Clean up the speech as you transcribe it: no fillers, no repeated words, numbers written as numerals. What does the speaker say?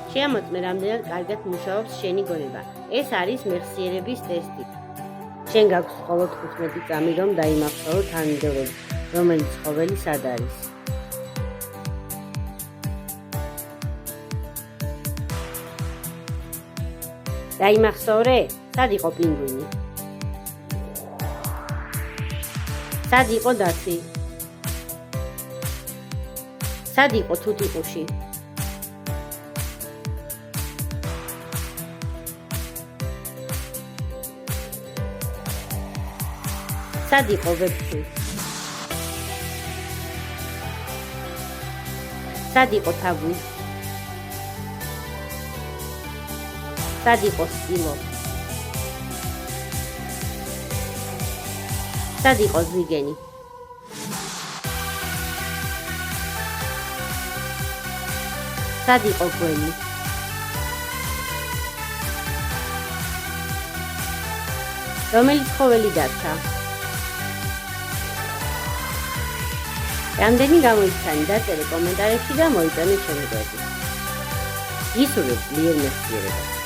შეამოწმე, რამდენად კარგად მუშაობს შენი გონება. ეს არის მეხსიერების ტესტი. შენ გაქვს მხოლოდ 15 წამი, რომ დაიმახსოვრო თანმიმდევრები, რომელი ცხოველი სად არის. დაიმახსოვრე? სად იყო პინგვინი? სად იყო დათვი? სად იყო თუთიყუში? სად იყო ვეფხვი? სად იყო თაგვი? სად იყო სილო? სად იყო ზვიგენი? სად იყო გველი? რომელი ცხოველი დარჩა? რამდენი გამოიცანი დაწერე კომენტარებში და მოიწონე ჩემი გვერდით. გისურვებთ ძლიერ მეხსიერებას.